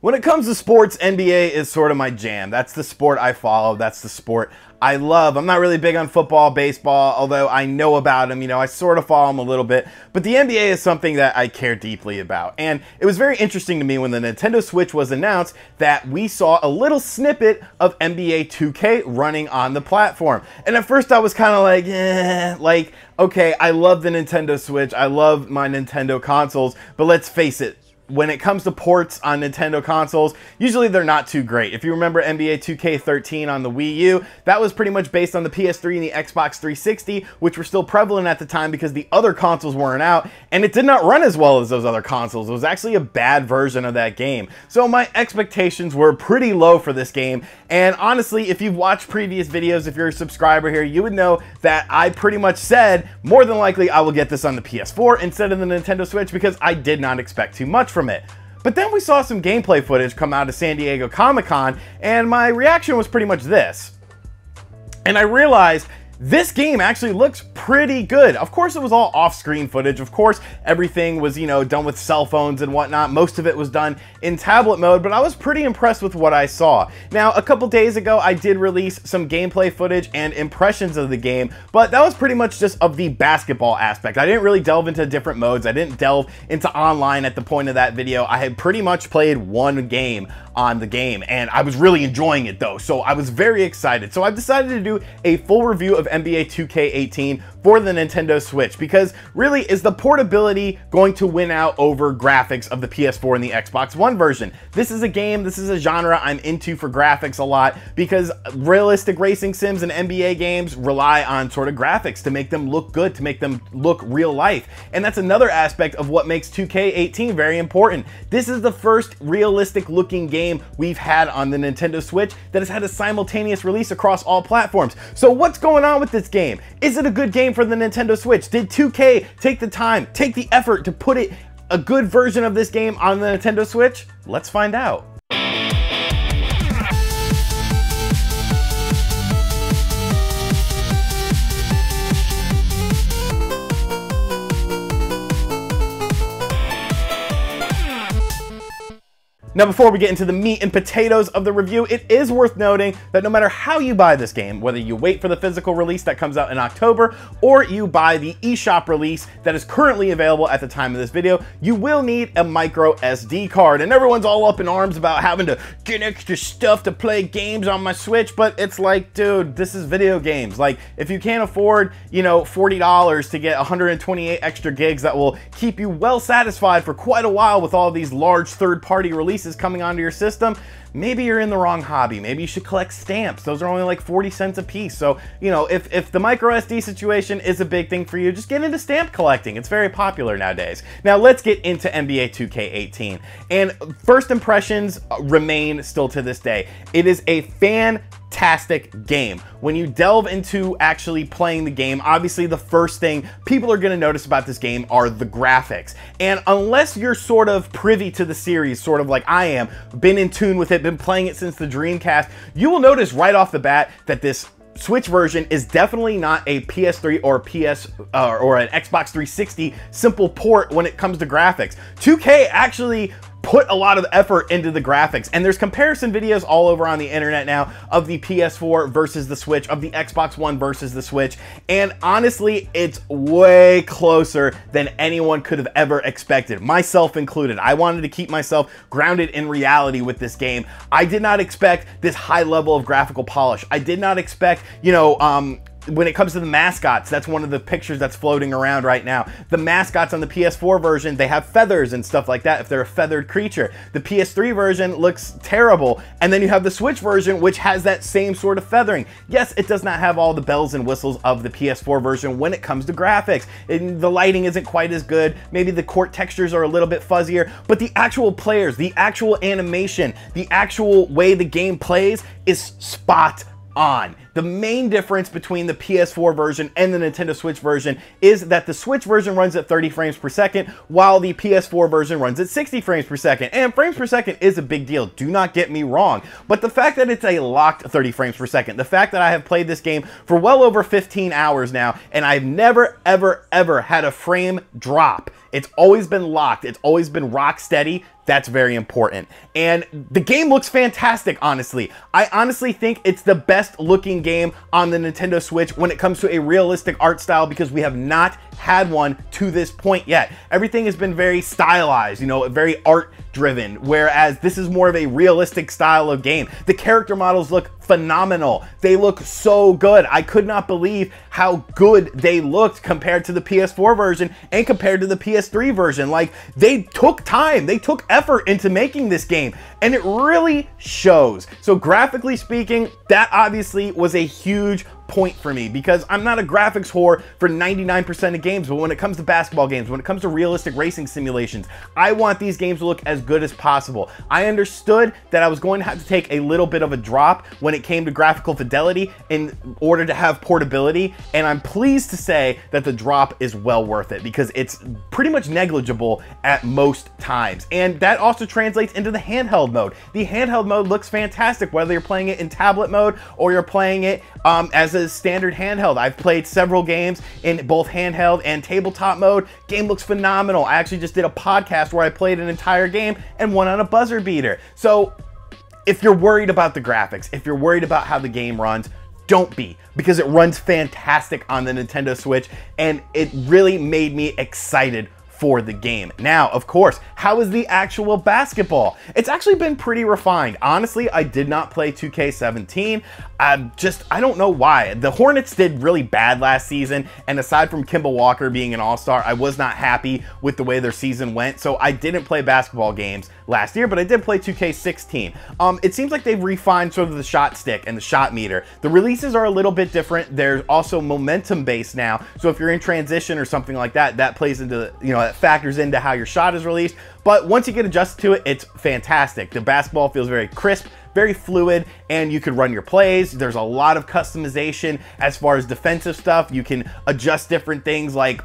When it comes to sports, NBA is sort of my jam. That's the sport I follow. That's the sport I love. I'm not really big on football, baseball, although I know about them. You know, I sort of follow them a little bit. But the NBA is something that I care deeply about. And it was very interesting to me when the Nintendo Switch was announced that we saw a little snippet of NBA 2K running on the platform. And at first I was kind of like, okay, I love the Nintendo Switch. I love my Nintendo consoles. But let's face it, when it comes to ports on Nintendo consoles, usually they're not too great. If you remember NBA 2K13 on the Wii U, that was pretty much based on the PS3 and the Xbox 360, which were still prevalent at the time because the other consoles weren't out, and it did not run as well as those other consoles. It was actually a bad version of that game. So my expectations were pretty low for this game, and honestly, if you've watched previous videos, if you're a subscriber here, you would know that I pretty much said, more than likely I will get this on the PS4 instead of the Nintendo Switch because I did not expect too much from it. But then we saw some gameplay footage come out of San Diego Comic-Con, and my reaction was pretty much this. And I realized this game actually looks pretty good. Of course, it was all off-screen footage. Of course, everything was, you know, done with cell phones and whatnot. Most of it was done in tablet mode, but I was pretty impressed with what I saw. Now, a couple days ago, I did release some gameplay footage and impressions of the game, but that was pretty much just of the basketball aspect. I didn't really delve into different modes. I didn't delve into online at the point of that video. I had pretty much played one game on the game, and I was really enjoying it though, so I was very excited. So I've decided to do a full review of NBA 2K18 for the Nintendo Switch, because really, is the portability going to win out over graphics of the PS4 and the Xbox One version? This is a game, this is a genre I'm into for graphics a lot, because realistic racing sims and NBA games rely on sort of graphics to make them look good, to make them look real life. And that's another aspect of what makes 2K18 very important. This is the first realistic looking game we've had on the Nintendo Switch that has had a simultaneous release across all platforms. So what's going on with this game? Is it a good game for the Nintendo Switch? Did 2K take the time, take the effort to put a good version of this game on the Nintendo Switch? Let's find out. Now, before we get into the meat and potatoes of the review, it is worth noting that no matter how you buy this game, whether you wait for the physical release that comes out in October, or you buy the eShop release that is currently available at the time of this video, you will need a micro SD card. And everyone's all up in arms about having to get extra stuff to play games on my Switch, but it's like, dude, this is video games. Like, if you can't afford, you know, $40 to get 128 extra gigs that will keep you well satisfied for quite a while with all these large third-party releases coming onto your system, maybe you're in the wrong hobby. Maybe you should collect stamps. Those are only like 40 cents a piece. So, you know, if the micro SD situation is a big thing for you, just get into stamp collecting. It's very popular nowadays. Now let's get into NBA 2K18. And first impressions remain still to this day. It is a fantastic game. When you delve into actually playing the game, obviously the first thing people are going to notice about this game are the graphics. And unless you're sort of privy to the series, sort of like I am, been in tune with it, been playing it since the Dreamcast, you will notice right off the bat that this Switch version is definitely not a PS3 or or an Xbox 360 simple port when it comes to graphics. 2K actually put a lot of effort into the graphics, and there's comparison videos all over on the internet now of the PS4 versus the Switch, of the Xbox One versus the Switch, and honestly, it's way closer than anyone could have ever expected, myself included. I wanted to keep myself grounded in reality with this game. I did not expect this high level of graphical polish. I did not expect, you know, when it comes to the mascots, that's one of the pictures that's floating around right now. The mascots on the PS4 version, they have feathers and stuff like that if they're a feathered creature. The PS3 version looks terrible. And then you have the Switch version, which has that same sort of feathering. Yes, it does not have all the bells and whistles of the PS4 version when it comes to graphics. The lighting isn't quite as good. Maybe the court textures are a little bit fuzzier, but the actual players, the actual animation, the actual way the game plays is spot on. the main difference between the PS4 version and the Nintendo Switch version is that the Switch version runs at 30 frames per second, while the PS4 version runs at 60 frames per second. And frames per second is a big deal, do not get me wrong. But the fact that it's a locked 30 frames per second, the fact that I have played this game for well over 15 hours now, and I've never, ever, ever had a frame drop. It's always been locked. It's always been rock steady. That's very important. And the game looks fantastic, honestly. I honestly think it's the best looking game on the Nintendo Switch when it comes to a realistic art style, because we have not had one to this point yet. Everything has been very stylized, you know, very art driven, whereas this is more of a realistic style of game. The character models look phenomenal. They look so good. I could not believe how good they looked compared to the PS4 version and compared to the PS3 version. Like, they took time, they took effort into making this game, and it really shows. So graphically speaking, that obviously was a huge point for me, because I'm not a graphics whore for 99% of games, but when it comes to basketball games, when it comes to realistic racing simulations, I want these games to look as good as possible. I understood that I was going to have to take a little bit of a drop when it came to graphical fidelity in order to have portability, and I'm pleased to say that the drop is well worth it, because it's pretty much negligible at most times. And that also translates into the handheld mode. The handheld mode looks fantastic, whether you're playing it in tablet mode or you're playing it as a standard handheld. I've played several games in both handheld and tabletop mode. Game looks phenomenal. I actually just did a podcast where I played an entire game and won on a buzzer beater. So if you're worried about the graphics, if you're worried about how the game runs, don't be, because it runs fantastic on the Nintendo Switch, and it really made me excited for the game. Now, of course, how is the actual basketball? It's actually been pretty refined. Honestly, I did not play 2K17. I don't know why. The Hornets did really bad last season, and aside from Kemba Walker being an all-star, I was not happy with the way their season went, so I didn't play basketball games last year, but I did play 2K16. It seems like they've refined sort of the shot stick and the shot meter. The releases are a little bit different. They're also momentum-based now, so if you're in transition or something like that, that plays into, you know, that factors into how your shot is released. But once you get adjusted to it, it's fantastic. The basketball feels very crisp, very fluid, and you can run your plays. There's a lot of customization as far as defensive stuff. You can adjust different things like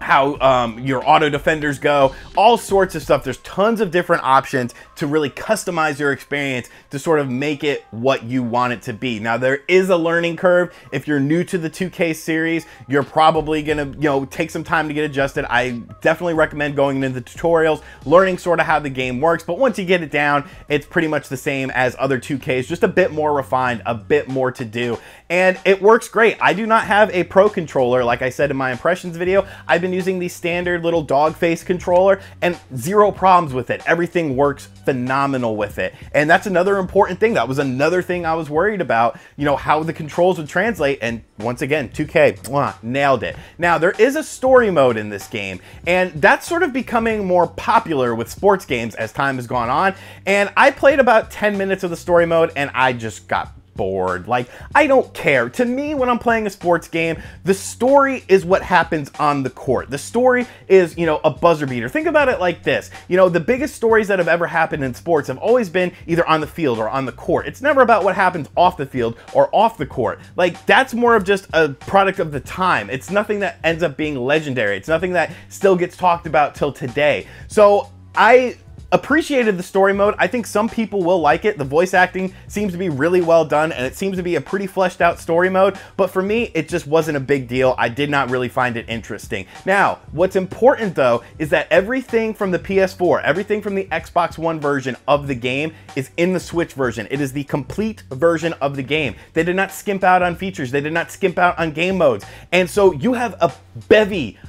how your auto defenders go, all sorts of stuff. There's tons of different options to really customize your experience to sort of make it what you want it to be. Now, there is a learning curve. If you're new to the 2K series, you're probably gonna, you know, take some time to get adjusted. I definitely recommend going into the tutorials, learning sort of how the game works, but once you get it down, it's pretty much the same as other 2Ks, just a bit more refined, a bit more to do, and it works great. I do not have a pro controller, like I said in my impressions video. I've been using the standard little dog face controller, and zero problems with it. Everything works phenomenal with it, and that's another important thing. That was another thing I was worried about, you know, how the controls would translate, and once again, 2K nailed it. Now, there is a story mode in this game, and that's sort of becoming more popular with sports games as time has gone on, and I played about 10 minutes of the story mode, and I just got bored. Like, I don't care. To me, when I'm playing a sports game, the story is what happens on the court. The story is, you know, a buzzer beater. Think about it like this. You know, the biggest stories that have ever happened in sports have always been either on the field or on the court. It's never about what happens off the field or off the court. Like, that's more of just a product of the time. It's nothing that ends up being legendary. It's nothing that still gets talked about till today. So I appreciated the story mode. I think some people will like it. The voice acting seems to be really well done, and it seems to be a pretty fleshed out story mode, but for me, it just wasn't a big deal. I did not really find it interesting. Now, what's important though is that everything from the PS4, everything from the Xbox One version of the game is in the Switch version. It is the complete version of the game. They did not skimp out on features. They did not skimp out on game modes. And so you have a bevy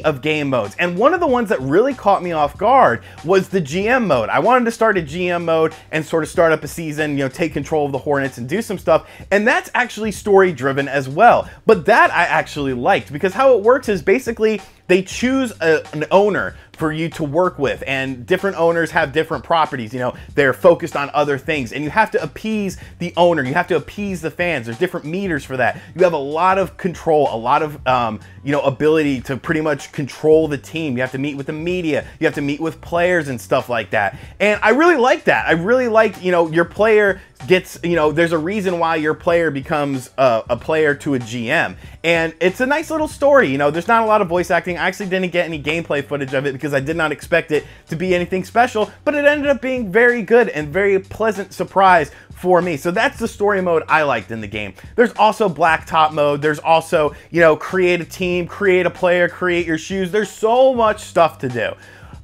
of game modes, and one of the ones that really caught me off guard was the GM mode. I wanted to start a GM mode and sort of start up a season, you know, take control of the Hornets and do some stuff, and that's actually story driven as well. But that I actually liked, because how it works is basically they choose an owner for you to work with, and different owners have different properties. You know, they're focused on other things, and you have to appease the owner. You have to appease the fans. There's different meters for that. You have a lot of control, a lot of you know, ability to pretty much control the team. You have to meet with the media. You have to meet with players and stuff like that. And I really like that. I really like, you know, your player gets, you know, there's a reason why your player becomes a player to a GM. And it's a nice little story. You know, there's not a lot of voice acting. I actually didn't get any gameplay footage of it because I did not expect it to be anything special, but it ended up being very good and very pleasant surprise for me. So that's the story mode I liked in the game. There's also blacktop mode. There's also, you know, create a team, create a player, create your shoes. There's so much stuff to do.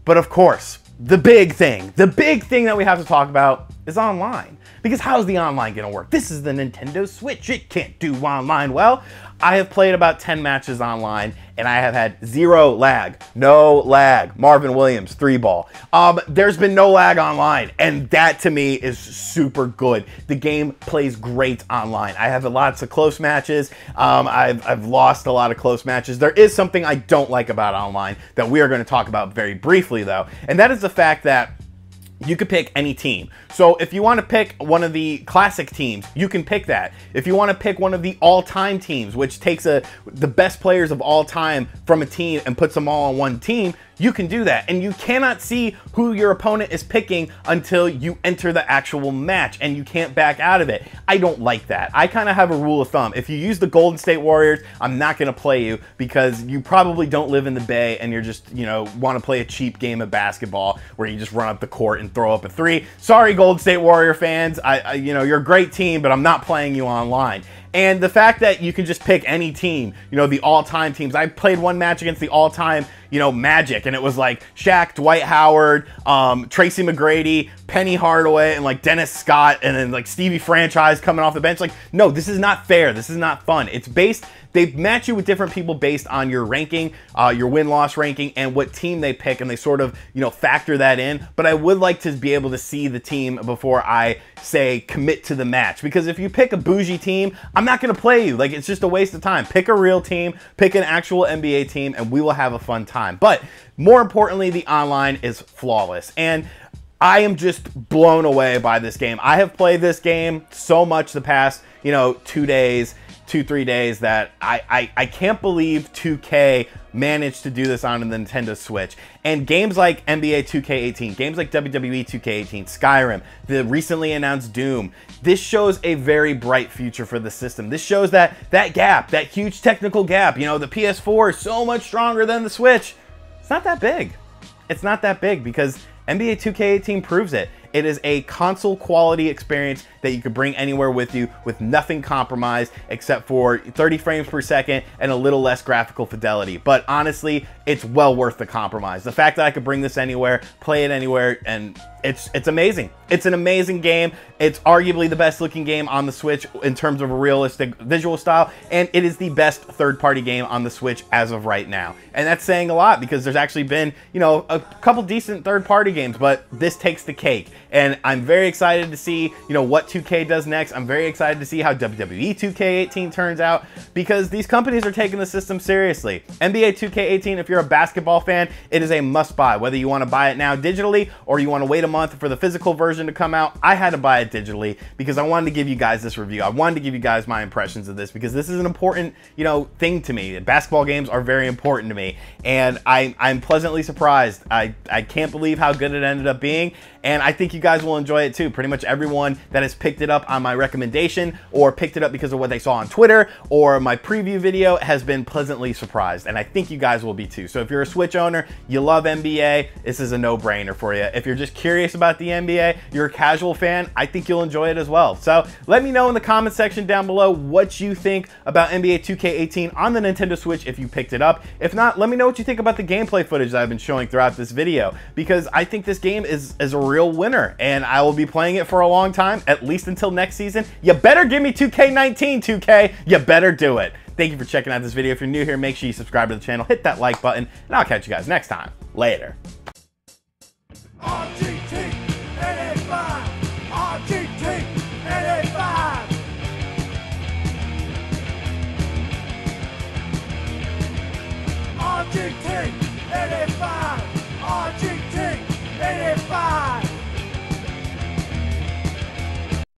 But of course, the big thing that we have to talk about is online. Because how's the online gonna work? This is the Nintendo Switch. It can't do online. Well, I have played about 10 matches online and I have had zero lag. No lag. Marvin Williams, 3-ball. There's been no lag online, and that to me is super good. The game plays great online. I have lots of close matches. I've lost a lot of close matches. There is something I don't like about online that we are going to talk about very briefly though, and that is the fact that you could pick any team. So if you want to pick one of the classic teams, you can pick that. If you want to pick one of the all-time teams, which takes the best players of all time from a team and puts them all on one team, you can do that. And you cannot see who your opponent is picking until you enter the actual match, and you can't back out of it. I don't like that. I kind of have a rule of thumb. If you use the Golden State Warriors, I'm not going to play you because you probably don't live in the Bay and you're just, you know, want to play a cheap game of basketball where you just run up the court and throw up a three. Sorry, Golden State Warrior fans. You know, you're a great team, but I'm not playing you online. And the fact that you can just pick any team, you know, the all-time teams. I played one match against the all-time, you know, Magic, and it was like Shaq, Dwight Howard, Tracy McGrady, Penny Hardaway, and like Dennis Scott, and then like Stevie Franchise coming off the bench. Like, no, this is not fair. This is not fun. It's based, they match you with different people based on your ranking, your win-loss ranking, and what team they pick, and they sort of, you know, factor that in. But I would like to be able to see the team before I say commit to the match, because if you pick a bougie team, I'm not going to play you. Like, it's just a waste of time. Pick a real team, pick an actual NBA team, and we will have a fun time. But more importantly, the online is flawless, and I am just blown away by this game. I have played this game so much the past, you know, 3 days that I can't believe 2K managed to do this on the Nintendo Switch. And games like NBA 2K18, games like WWE 2K18, Skyrim, the recently announced Doom, this shows a very bright future for the system. This shows that gap, that huge technical gap, you know, the PS4 is so much stronger than the Switch. It's not that big. It's not that big because NBA 2K18 proves it. It is a console quality experience that you could bring anywhere with you with nothing compromised except for 30 frames per second and a little less graphical fidelity. But honestly, it's well worth the compromise. The fact that I could bring this anywhere, play it anywhere, and it's amazing. It's an amazing game. It's arguably the best looking game on the Switch in terms of a realistic visual style, and it is the best third-party game on the Switch as of right now. And that's saying a lot because there's actually been, you know, a couple decent third-party games, but this takes the cake. And I'm very excited to see, you know, what 2K does next. I'm very excited to see how WWE 2K18 turns out because these companies are taking the system seriously. NBA 2K18, if you're a basketball fan, it is a must-buy. Whether you want to buy it now digitally or you want to wait a month for the physical version to come out, I had to buy it digitally because I wanted to give you guys this review. I wanted to give you guys my impressions of this because this is an important, you know, thing to me. Basketball games are very important to me, and I'm pleasantly surprised. I can't believe how good it ended up being, and I think you guys will enjoy it too. Pretty much everyone that has picked it up on my recommendation or picked it up because of what they saw on Twitter or my preview video has been pleasantly surprised, and I think you guys will be too. So if you're a Switch owner, you love NBA, this is a no-brainer for you. If you're just curious about the NBA, you're a casual fan, I think you'll enjoy it as well. So let me know in the comment section down below what you think about NBA 2K18 on the Nintendo Switch if you picked it up. If not, let me know what you think about the gameplay footage that I've been showing throughout this video, because I think this game is a real winner, and I will be playing it for a long time, at least until next season. You better give me 2K19, 2K. You better do it. Thank you for checking out this video. If you're new here, make sure you subscribe to the channel, hit that like button, and I'll catch you guys next time. Later. RGT 85. RGT 85. RGT 85.